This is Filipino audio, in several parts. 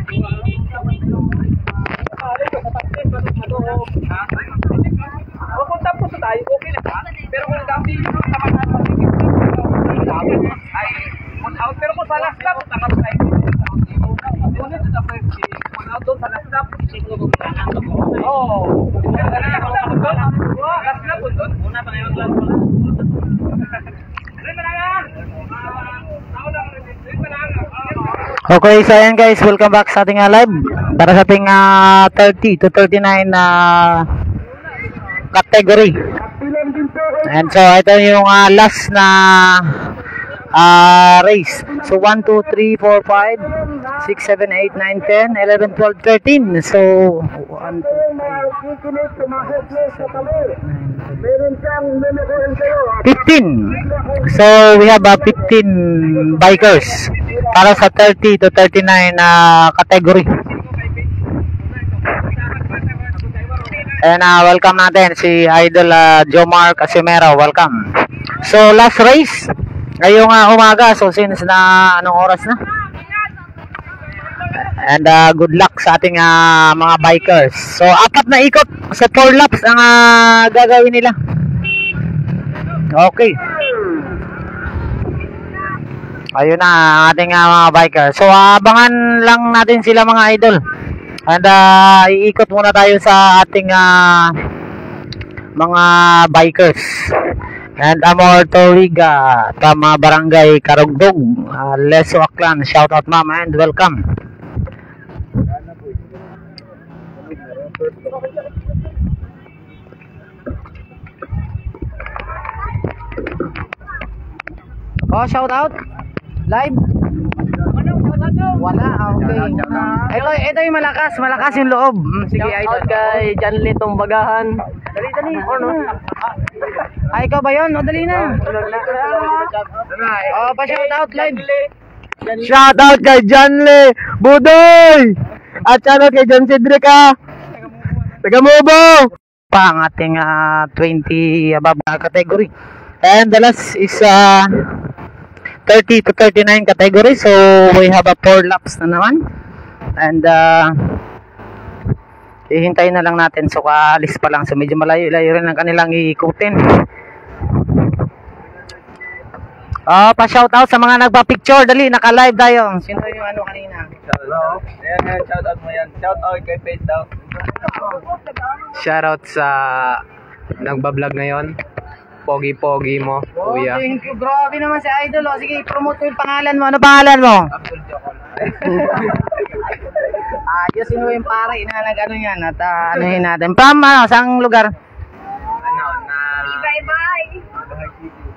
Kung tapos na tayo, okay lang ha? Pero kung nag-api yung naman natin ay out. Pero kung sa last lap, tanggap tayo. Out doon sa last lap. Oo. Last lap doon. Una pa ngayon lang. Okay, so ayan guys, welcome back sa ating live para sa ating 30 to 39 category. And so ito yung last na race. So 1, 2, 3, 4, 5, 6, 7, 8, 9, 10, 11, 12, 13. So 1, 2, 3, 15. So we have 15 bikers para sa 30 to 39 category. And welcome natin si Idol Jomar Casimero. Welcome. So last race ngayong umaga. So since na anong oras na? And good luck sa ating mga bikers. So apat na ikot sa 4 laps ang gagawin nila. Okay. Ayun na ang ating mga bikers. So abangan lang natin sila mga idol. And iikot muna tayo sa ating mga bikers. And Amor Toriga from Barangay Karugdog, Leso Aklan. Shout out mama and welcome. Oh, shout out live. Wala, okay. Ito yung malakas yung loob. Sige, idol. Kay Janly Tumbagahan. Dali. Ay, ikaw ba yun? O, dali na. Oh, pa-shout out live. Shout out kay Janly Budoy! At shoutout kay John Cedric Tagamubo! Pa ang ating 20 above category. And the last is 30 to 39 category. So we have 4 laps na naman. And hihintayin na lang natin. So kaalis pa lang. So medyo malayo-layo rin ang kanilang iikutin. Pa-shout out sa mga nagpa-picture. Dali, naka-live tayo. Sino yung ano kanina? Hello. Ayan, shout out mo yan. Shout out kay Faith daw. Shoutout sa nagbablog ngayon. Pogi-pogi mo, kuya. Thank you. Grabe naman si Idol. O, sige, promote mo yung pangalan mo. Ano pangalan mo? Ayusin mo yung pare na nag-ano yan. At anuhin natin. From saang lugar?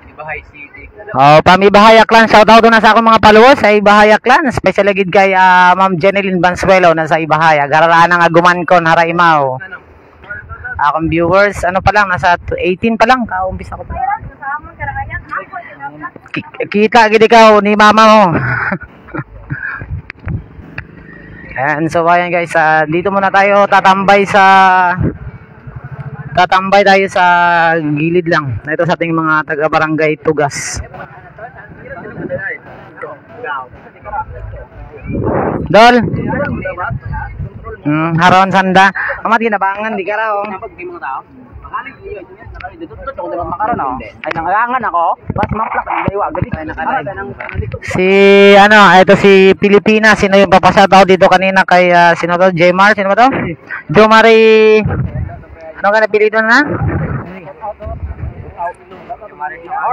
Ibahay City. Pamibahay Aklan. Shoutout na sa akong mga followers sa Ibahay Aklan. Special agad kay Ma'am Jeneline Bansuelo na sa Ibahay. Gararaan nga gumankon, haraimaw. Akong viewers, ano pa lang, nasa 18 pa lang. Kaumpis ako pa. Kita agad ikaw ni mama mo. And so ayan guys, dito muna tayo tatambay tayo sa gilid lang. Ito sa ating mga taga Barangay Tugas. Dol. Haron sanda. Amat ginabangan di ka raw. Ay nangalangan ako. Bas maplak ang daywa gali. Si ito si Pilipinas. Sino yung papashoutout dito kanina kay sino to? Jmar, sino ba to? Jomari. Ano ka napilito na?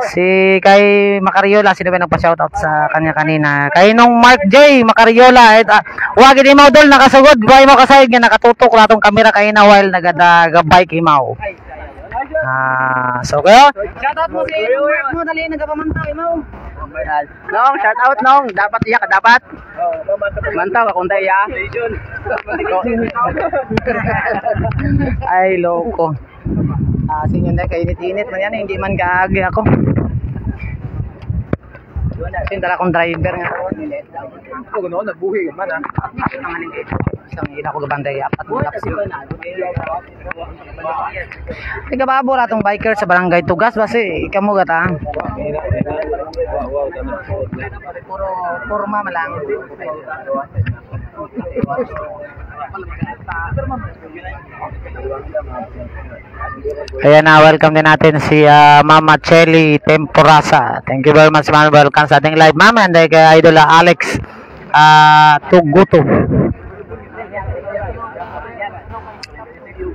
Si kay Macariola, sino ba nagpa-shoutout sa kanya kanina? Kay nung Mark J Macariola, wag di mo dol nakasugod, buhay mo kasayod nga nakatutok la tong kamera kay na while nagada-bike imaw. So kayo, shoutout mo si Mark mo dali nagapamantaw imaw. Nong, shout out nong, dapat iya ka dapat. Mantaw akong taya. Ay loko. Sinyo na kainit-init man yan, hindi man kaagi ako. Sintala akong driver nga. Ako ganoon, nagbuhi man Isang ina ko gabanday apat na laps yun. Tiga babura tong biker sa Barangay Tugas basi ikaw gata. Puro forma malang. Ayan na, welcome din natin si Mama Chelly Temporasa. Thank you very much, ma'am. Welcome sa ating live, ma'am. And kay Idol Alex Tuguto.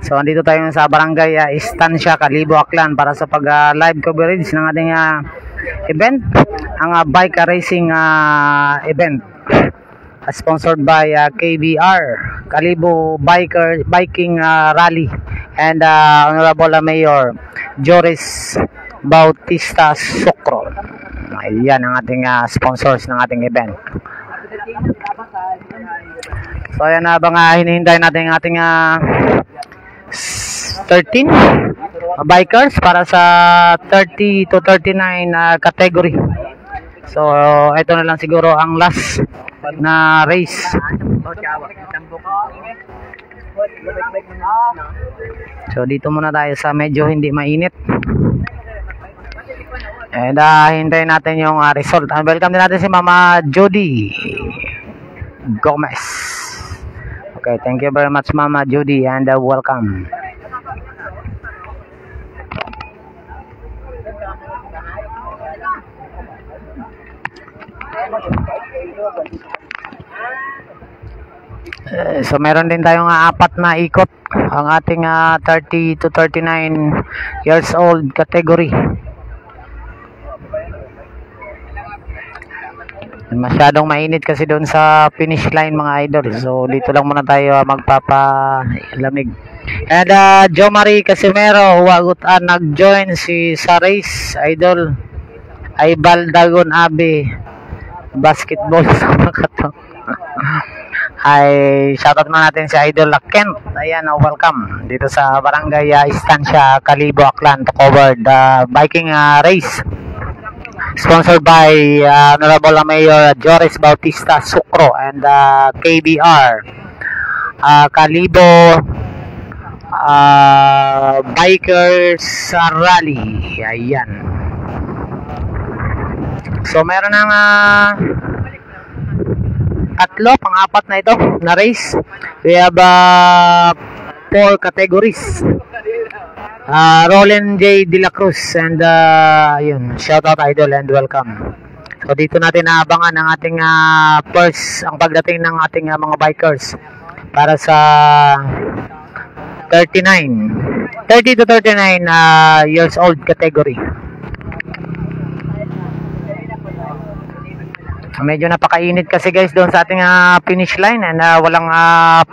So, andito tayo sa barangay Estancia, Kalibo, Aklan para sa pag-live coverage ng ating event, ang bike racing event. Sponsored by KBR, Kalibo Biking Rally, and Honorable Mayor Joris Bautista Sucro. Ayan ang ating sponsors ng ating event. So ayan, habang hinihintay natin ang ating 13 bikers para sa 30 to 39 category. So ito na lang siguro ang last na race. So dito muna tayo sa medyo hindi mainit. And hintayin natin yung result. Welcome din natin si Mama Jody Gomez. Okay, thank you very much, Mama Jody, and welcome. So meron din tayong apat na ikot ang ating 30 to 39 years old category. Masyadong mainit kasi doon sa finish line, mga idol. So dito lang muna tayo magpapalamig. And Jo Marie Casimero, huwagutan nag-join si sa race, idol. Ay Baldagon Abe basketball sa Makato. Ay shoutout na natin si Idol Kent. Ayan, welcome dito sa barangay Estancia, Kalibo, Aklan to cover the biking race. Sponsored by Honorable Mayor Joris Bautista Sucro and KBR Kalibo Bikers Rally. Ayan. So meron ng pang-apat na ito na race. We have 4 categories. Roland J. De La Cruz and yun, shout out idol and welcome. So dito natin naabangan ang ating first, ang pagdating ng ating mga bikers para sa 30 to 39 years old category. Medyo napakainit kasi guys doon sa ating finish line, and walang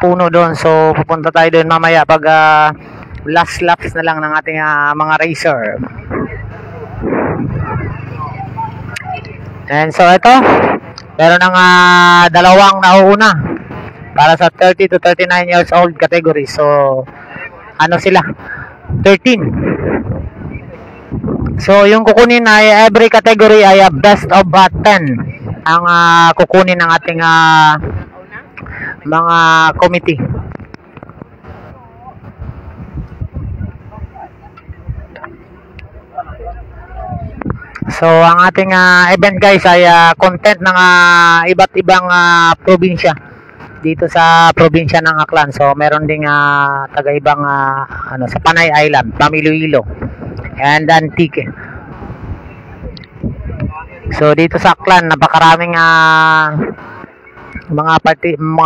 puno doon, so pupunta tayo doon mamaya pag last laps na lang ng ating mga racer. And so ito, meron ng dalawang nauuna para sa 30 to 39 years old category. So ano sila? 13. So yung kukunin ay every category ay best of 10 ang kukunin ng ating mga committee. So ang ating event guys ay content ng iba't ibang probinsya dito sa probinsya ng Aklan. So meron ding taga-ibang sa Panay Island, Pamiloilo, and Antique. So dito sa Aklan napakaraming mga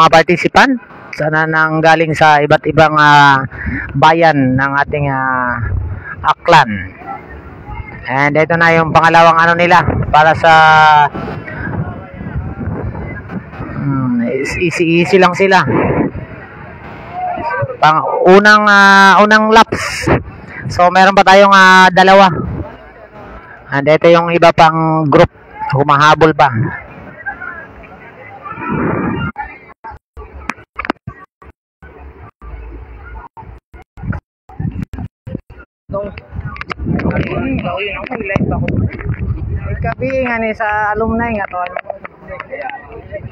participant sana nang galing sa iba't ibang bayan ng ating Aklan. And ito na yung pangalawang nila para sa easy lang sila. Unang laps. So meron pa tayong dalawa. And ito yung iba pang group humahabol pa. Ikabi nga ni sa alumni nga to.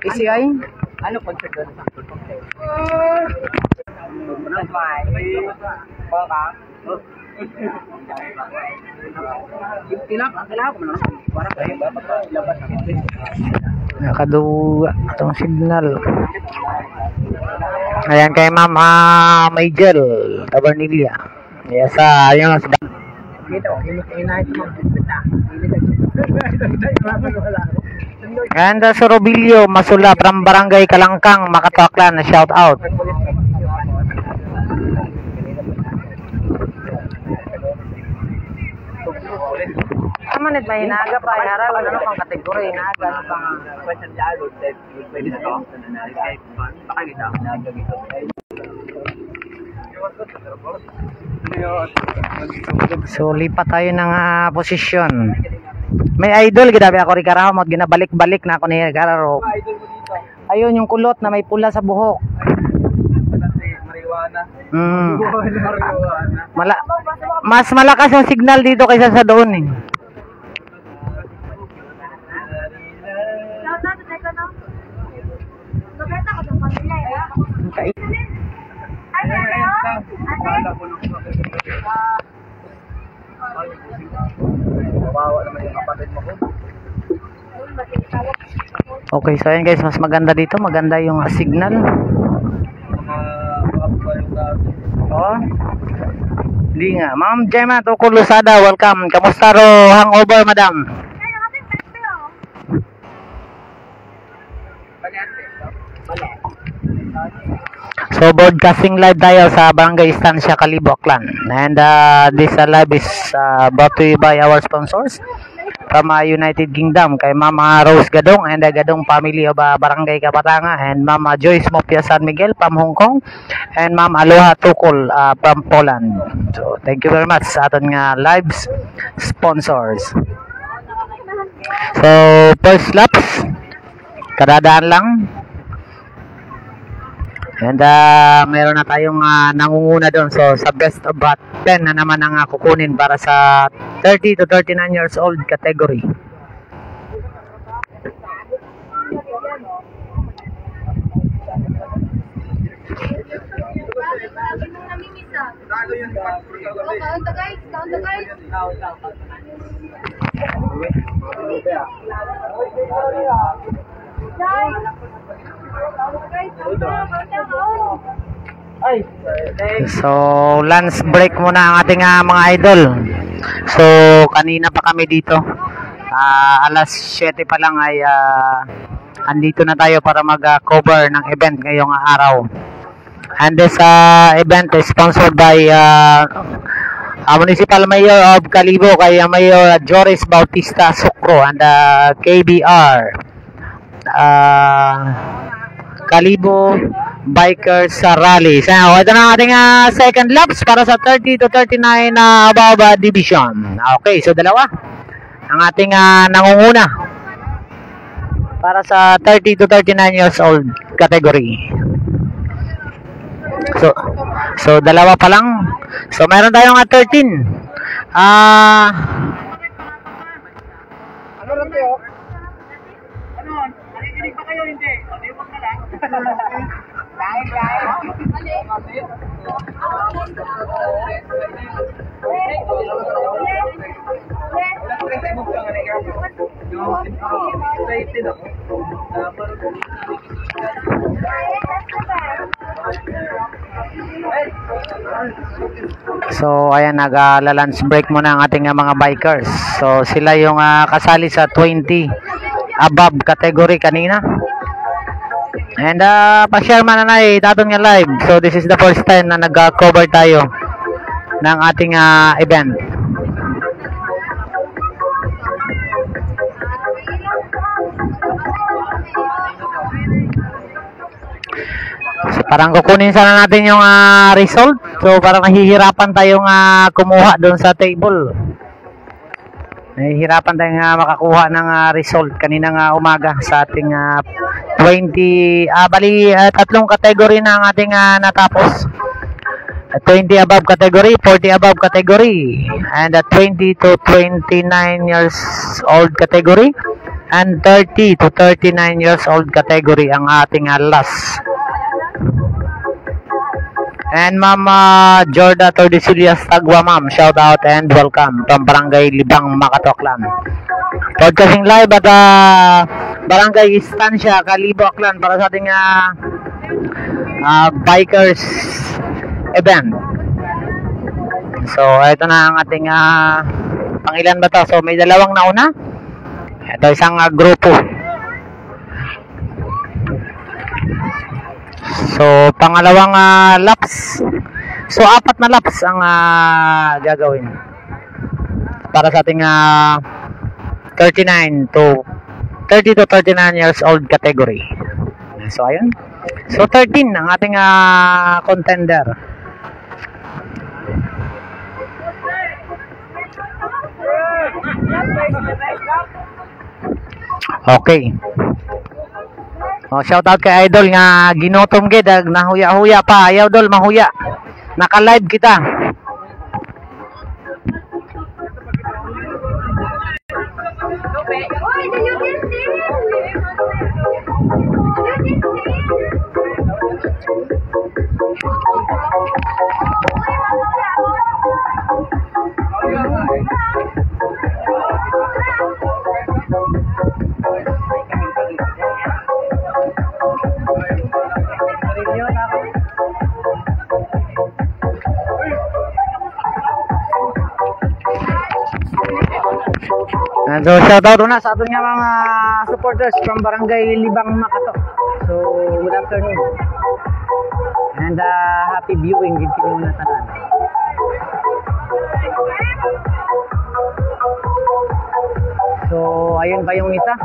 PCI? Ano concert doon sa nakaduga itong signal. Ayan kay Ma'am Maygel Tabernilla. Yes, ayun. And Sorobilio Masula from Barangay Kalangkang, Makati Aklan, shout out. Manit may hinaga pa, hinaral, ano pang kategori, hinaga, ano pang... So, lipat tayo ng posisyon. May idol, ginabi ako rin karamot, ginabalik-balik na ako ni Gararo. Ayun, yung kulot na may pula sa buhok. Mas malakas yung signal dito kaysa sa doon eh. Okay. Okay, so ayan guys, mas maganda dito, maganda yung signal. Oh. Hindi nga. Ma'am Gemma Tukul Lusada, welcome. Kamusta ro hangover, madam? So broadcasting live tayo sa Barangay Estancia, Kalibo, Aklan. And this live is brought to you by our sponsors from United Kingdom, kay Mama Rose Gadong and the Gadong family of Barangay Kapatanga, and Mama Joyce Mopia San Miguel from Hong Kong, and Ma'am Aloha Tukul from Poland. So thank you very much sa aton nga live sponsors. So first laps, kadadaan lang. And meron na tayong nangunguna doon. So sa best of 10 na naman ang kukunin para sa 30 to 39 years old category. So lunch break muna ang ating mga idol. So kanina pa kami dito, alas 7 pa lang ay andito na tayo para mag-cover ng event ngayong araw. And this event is sponsored by Municipal Mayor of Kalibo, kay Mayor Joris Bautista Sucro, and KBR Kalibo Bikers Rally. So ito na ang ating second laps para sa 30 to 39 above division. Okay, so dalawa ang ating nangunguna para sa 30 to 39 years old category. So dalawa pa lang. So meron tayong 13. Ano lang tayo? Ano? Nakikinig pa kayo, hindi? Hindi mo ka lang. So ayan, nag-lunch break muna ang ating mga bikers. So sila yung kasali sa 20 above category kanina. And pa-share man na itatong nga live. So this is the first time na nag-cover tayo ng ating event. So parang kukunin sana natin yung result. So parang nahihirapan tayong kumuha doon sa table. Nahihirapan tayong makakuha ng result kanina umaga sa ating 20 tatlong category na ang ating natapos. 20 above category, 40 above category, and 20 to 29 years old category, and 30 to 39 years old category ang ating last. And Mama Jorda Tordicilias Tagwa, ma'am, shout out and welcome from Barangay Libang, Makati Aklan. Podcasting live at Barangay Estancia, Kalibo, Aklan para sa ating bikers event. So ito na ang ating pangilan ba to? So may dalawang nauna. Ito isang grupo. So pangalawang laps. So apat na laps ang gagawin para sa ating 30 to 39 years old category. So ayun. So 13 ang ating contender. Okay. Oh, shout out kay Idol nga ginotom gid nahuya-huya pa. Ayaw dol mahuya. Naka-live kita. So shout out na sa ating mga supporters from Barangay Libang Makato. So good afternoon. And happy viewing gid kini na tanan. So ayun pa yung isa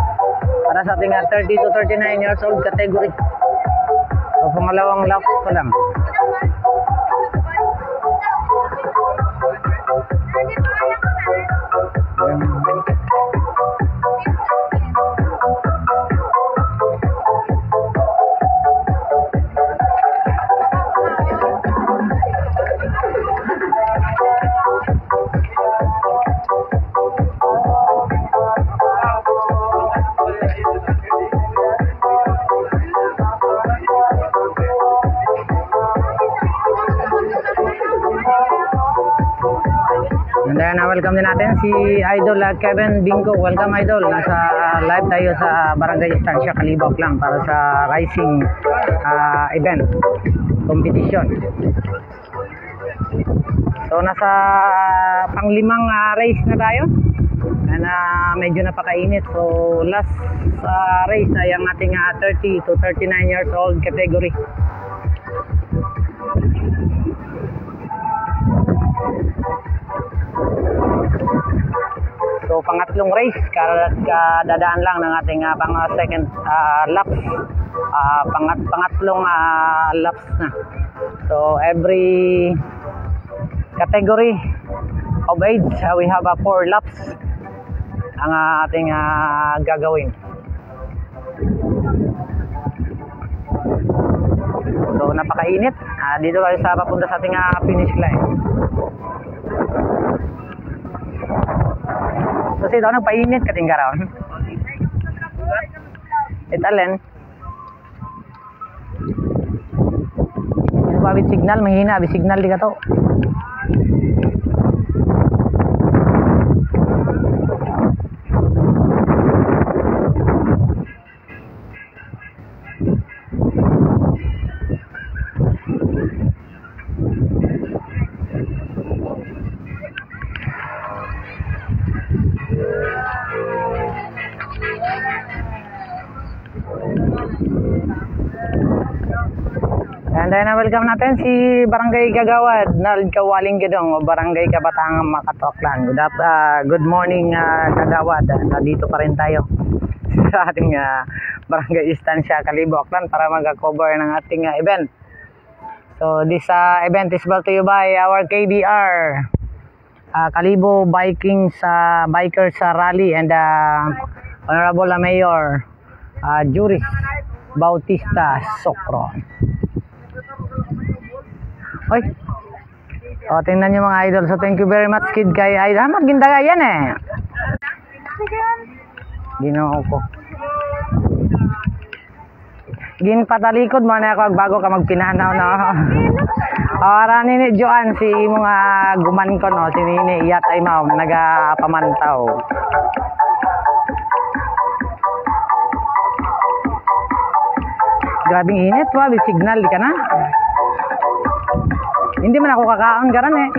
para sa ating 30 to 39 years old category. So pangalawang lap pa lang. And then welcome din natin si Idol Kevin Bingo. Welcome Idol. Nasa live tayo sa Barangay Estancia Calibao lang para sa racing event competition. So nasa panglimang race na tayo. And medyo napakainit. So last race ay ang ating 30 to 39 years old category. So pangatlong race, kadadaan lang ng ating pang second laps. Pangatlong laps na. So every category of age, we have 4 laps ang ating gagawin. So napakainit. Dito tayo sa papunta sa ating finish line. Kasi daw nagpainit kating karon. Italen. Yung babit signal, mahina. Abis signal di ka to. And then welcome natin si Barangay Kagawad, Nalkawaling Gedong, o Barangay Kabataan Makatoklan. Good morning Kagawad. Nandito pa rin tayo sa ating Barangay Estancia Calibao para mag-cover ng ating event. So this event is brought to you by our KBR Calibao Bikers Rally and Honorable Mayor Juris Bautista Socro. Oy. O, tingnan nyo mga idol. So, thank you very much, kid, kay idol. Maggindaga yan eh. Ginoo ko. Ginpatalikod mo na ako bago ka magpinanaw, no? Ora ni Joan, si mga guman ko, no? Si Nini, iyat ay ma'am, nagapamantaw. grabing init, wa, with signal, di ka na. Hindi man ako kakaon garan eh.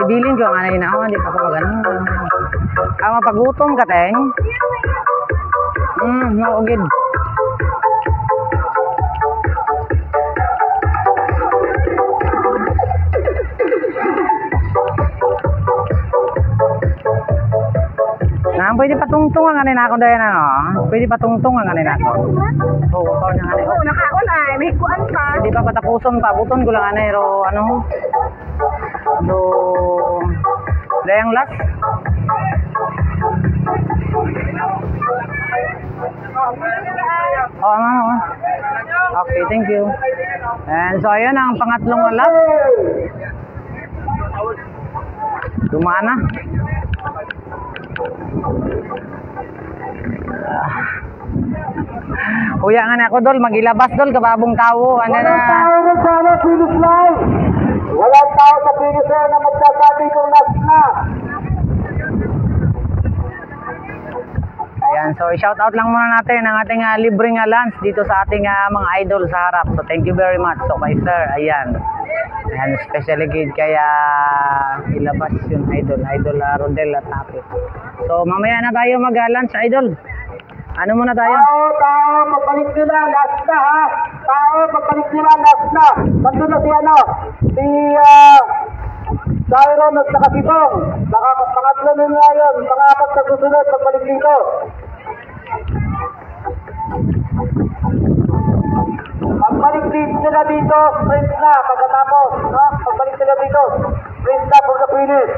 Ibilin ko nga na inaon, di pa ko magano. Mapagutom ka, teng. Maugid. Pwede patungtong ang ganin ako dahil ano? Pwede patungtong ang ganin ako. Oo, ikaw na ganin. Oo, nakaon ay. May kuan pa. Hindi pa patapuson pa. Buton ko lang ganin. Pero ano? Do... Dayang last? Oo, ano? Okay, thank you. And so, ayun ang pangatlong lap. Dumaan na. Uya nga na ako dol, magilabas dol, kababong tao. Ano na? Walang tao sa finish line na magsasabi kung last na. Ayan, so shout out lang muna natin ang ating libreng lunch dito sa ating mga idol sa harap. So thank you very much. So kay sir, ayan. And especially kaya ilabas yung idol Rodel at Napi. So mamaya na tayo mag-lunch idol. Ano muna tayo? Tao, magbalik nila, last na ha. Tao, magbalik nila, last na. Nandun na si ano, si Tyron at saka si Bong. Pangatlo nila yun, pangapat sa susunod, magbalik dito. Magbalik nila dito, sprint na, pagkatapos. No? Magbalik nila dito, sprint na for the finish.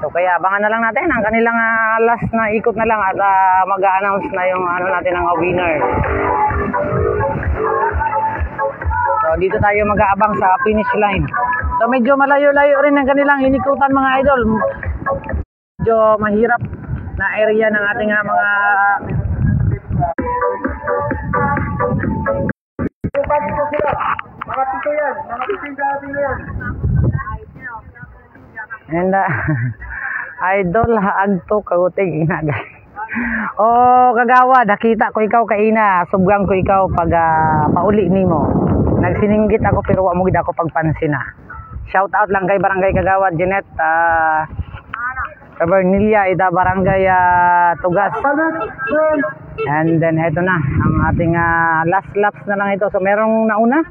So kaya abangan na lang natin ang kanilang last na ikot na lang at mag-a-announce na yung ano natin ang winner. So dito tayo mag-aabang sa finish line. So medyo malayo-layo rin ang kanilang inikutan mga idol. Medyo mahirap na area ng ating mga Mga tito yan, mga tito yan. And idol haagto kaguting inagay. Oh, kagawa, nakita ko ikaw kaina, subgang ko ikaw pag pauli nimo. Nagsininggit ako pero wa mo gid ako pagpansin na. Shout out lang kay Barangay Kagawad Jeanette, Bernilla, Ida Barangay Tugas. And then eto na ang ating last laps na lang ito. So merong nauna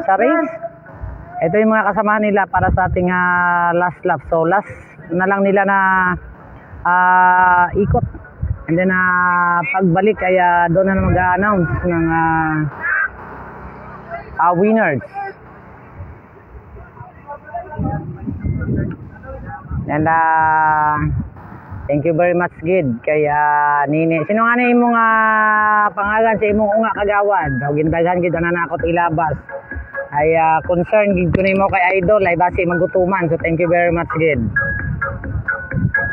sa race. Ito yung mga kasamahan nila para sa ating last lap. So last na lang nila na ikot. And then pagbalik ay doon na mag-a-announce ng winners. And thank you very much Gid kay Nini. Sino nga na imong pangalan sa imong unga kagawad? Gindaghan gid na ako ilabas. Ay concern gid ko nimo kay idol ay base magutuman. So thank you very much Gid.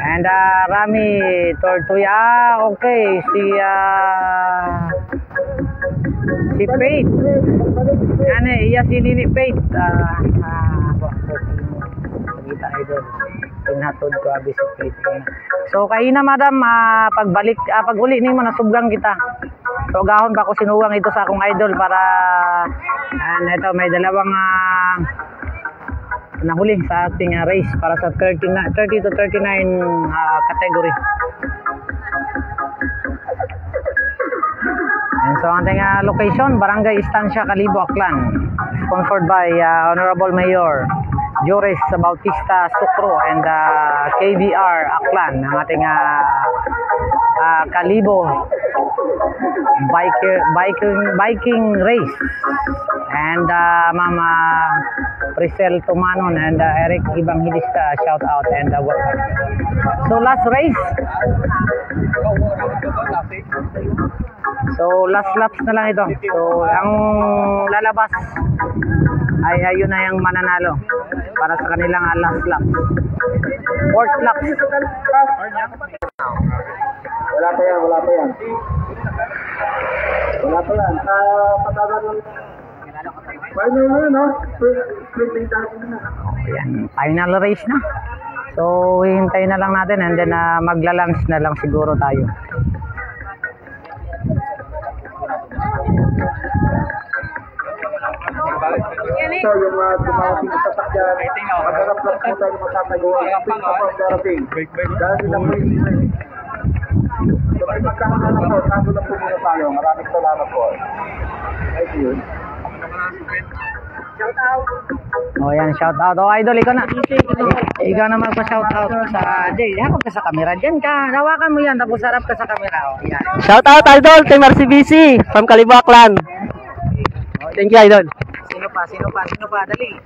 And Rami Tortuya, okay, si Faith. Yan iya si Nini Faith. Kita idol. Inhatod ko abi si Faith. So kay na madam pagbalik pag-uli nimo nasubgang kita. So gahon pa ko sinuwang ito sa akong idol para ito may dalawang nahuli sa ating race para sa 30 to 39 category. And so ang ating location, Barangay Estancia, Calibo, Aklan. Sponsored by Honorable Mayor Joris Bautista Sucro and KBR Aklan. Ang ating Calibo biking race. And Mama Priscel Tumanon and Eric Ibanghilista, shout out and welcome. So last race. So last laps na lang ito. So ang lalabas ay ayun na yung mananalo para sa kanilang last lap. Fourth lap. Wala pa yan. Wala pa yan. Patagan ng... Final na yun, no? Sprinting tayo na. Ayan, final race na. So, hintay na lang natin and then magla-lunch na lang siguro tayo. So, yung mga tumawag sa sasakyan, magharap lang po tayo matatago ang ping pa pang darating. Dahil lang po yung so, may magkakaroon na po, tago na po muna tayo. Maraming salamat po. Thank you. O yan, shout out. O idol, ikaw na. Ikaw na magpa-shout out sa Jay. Harap ka sa camera. Diyan ka. Hawakan mo yan. Tapos harap ka sa camera. O yan. Shout out idol kay RCBC from Kalibo Aklan. Thank you idol. Sino pa? Dali.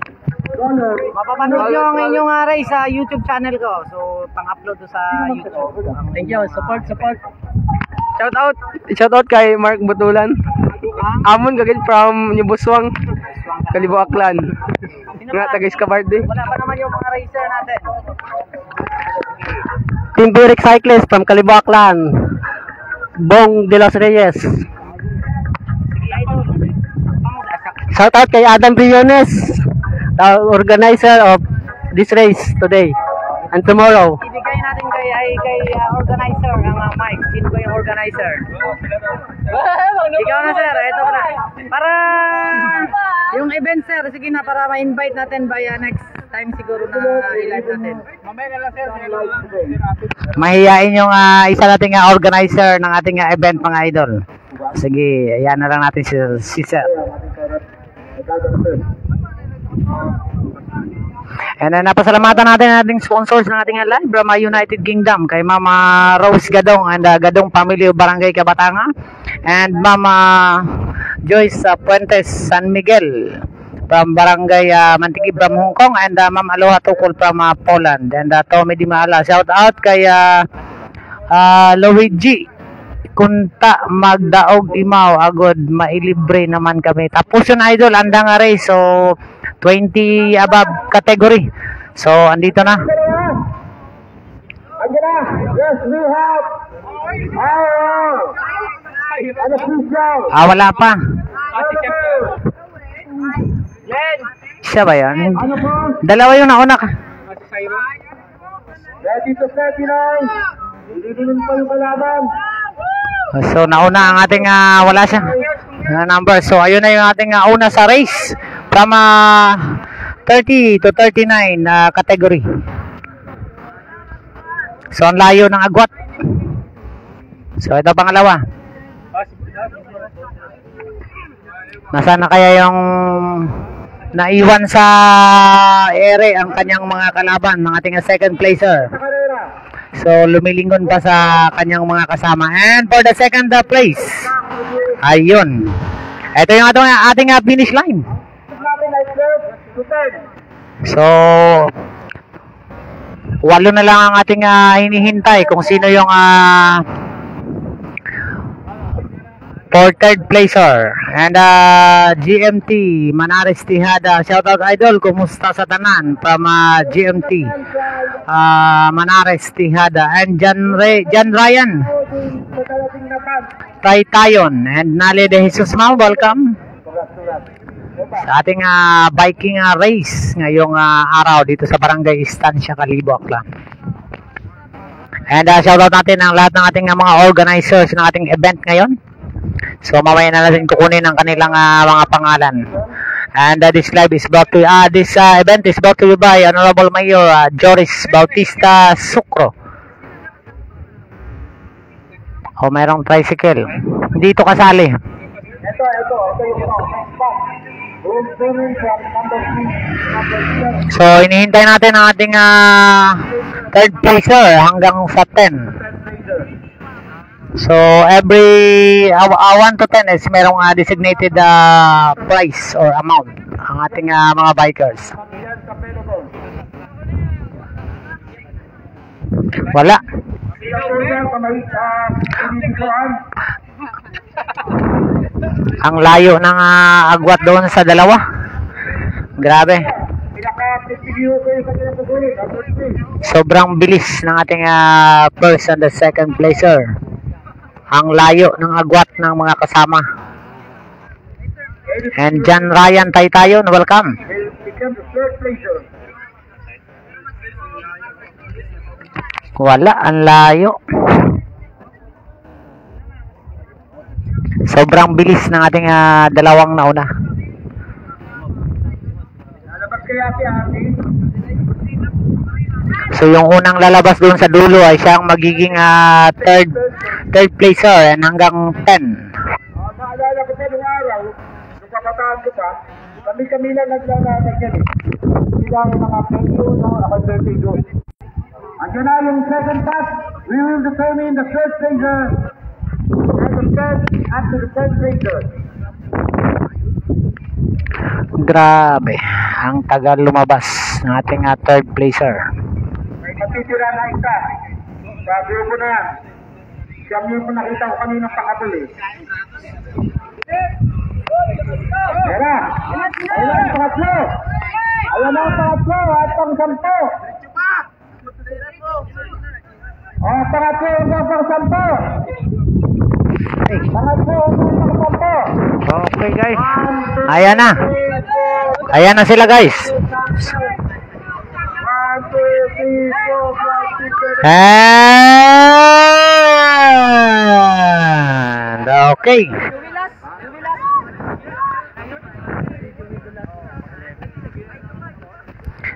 Mapapanood nyo ang inyong race sa YouTube channel ko. So, pang-upload ko sa YouTube. Thank you. Support. Shout out kay Mark Butulan. Amon gagid from Nyubuswang, Kalibo Aklan. Nga taga Escabarde. Wala pa naman yung mga racer natin. Team Birik Cyclist from Kalibo Aklan. Bong de los Reyes. Shout out kay Adam Briones, the organizer of this race today and tomorrow. Ibigay natin kay organizer ang mic. Sino ba yung organizer? Ikaw na sir, ito na. Para yung event sir, sige na para ma-invite natin by next time siguro na i-live natin. Mamaya na lang sir. Mahihain yung isa nating organizer ng ating event mga idol. Sige, ayan na lang natin si sir. And then napasalamatan natin ang ating sponsors ng ating live from United Kingdom kay Mama Rose Gadong and Gadong Family of Barangay Kabatanga and Mama Joyce Puentes San Miguel from Barangay Mantikib from Hong Kong and Ma'am Aloha Tukul from Poland and Tommy Di Maala. Shout out kay Luigi Kunta Magdaog Imaw agod mailibre naman kami. Tapos yun idol, andang race. So 20 above category. So andito na. Andyan na. Yes, we have ano official. Wala pa. Len! Siya ba yan? Ano po? Dalawa yung nauna ka. Ready to 39. Hindi din pa yung kalaban. So nauna ang ating wala siya number. So ayun na yung ating una sa race from 30 to 39 category. So ang layo ng agwat. So ito pangalawa. Nasaan na kaya yung naiwan sa ere ang kanyang mga kalaban, mga ating second placer. So lumilingon pa sa kanyang mga kasama. And for the second place, ayun, ito yung ating finish line. So 8 na lang ang ating hinihintay kung sino yung for third placer. And GMT Manares Tihada, shout out idol, kumusta sa tanan from GMT Manares Tihada and Jan Ryan Taytayon and Nale de Jesus Mau, welcome sa ating biking race ngayong araw dito sa Barangay Estancia, Kalibo Aklan. And shout out natin ang lahat ng ating mga organizers ng ating event ngayon. So mamaya na natin kukunin ang kanilang mga pangalan. And this live is brought to this event is brought to you by Honorable Mayor Joris Bautista Sucro. Oh, mayroong tricycle. Dito kasali. Ito yung So inihintay natin ang ating third placer hanggang sa 10. So every 1 to 10 is merong designated price or amount ang ating mga bikers. Wala. Ang layo ng agwat doon sa dalawa. Grabe. Sobrang bilis ng ating first and the second placer. Ang layo ng agwat ng mga kasama. And John Ryan Taytayon, welcome. will become the third placer. Wala, ang layo. Sobrang bilis ng ating dalawang nauna. Lalabas kaya si Ate. So yung unang lalabas doon sa dulo ay siyang magiging third placer and hanggang 10. Naalala ko pa nung araw, nung kabataan ko pa, kami lang naglalagay yan eh. Bilang mga 21, ako 32. Andiyan na yung second pass. We will determine the first placer and the third after the third placer. Grabe, ang tagal lumabas ng ating third placer. May matitira na isa. Sa grupo na yan. Siyam yung nakita ko kanina pakabul eh. Ayan na. Ayan na ang pangatlo. Ayan na ang pangatlo at pang-sampo. Pangatlo hanggang pang-sampo. Pangatlo hanggang pang-sampo. Okay guys, ayan na. Ayan na sila guys. 1, 2, 3, 4, 5, 6, 7. And okay.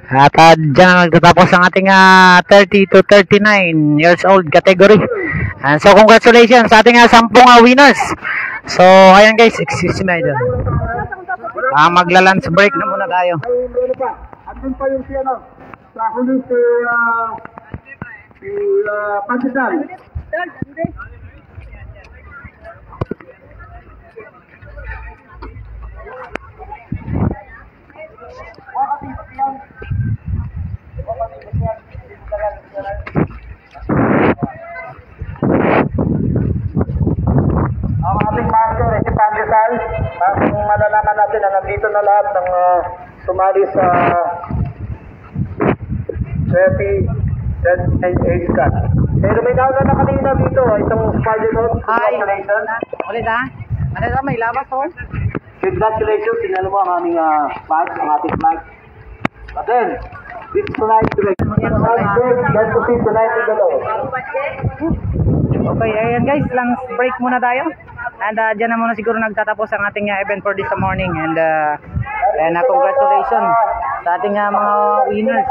At dyan na nagtatapos ang ating 30 to 39 years old category. And so congratulations sa ating 10 winners. So ayan guys, excuse me dyan. Magla-lunch break na muna tayo. Ay, ano pa? Andun pa yung si ano? Sa huli si Pakistan. Ang ating master si Pandesal, kung malalaman natin na nandito na lahat ng sumali sa 30 age cut. Pero may nauna na kanina dito, itong Spider-Man. Congratulations. Ulit ha? Ano ito? May labas oh? Congratulations, sinalo mo ang aming flag, ang ating flag. But then, it's tonight direction. Let's proceed tonight to the law. Okay, ayan guys, lunch break muna tayo. And dyan na muna siguro nagtatapos ang ating event for this morning. And congratulations sa ating mga winners.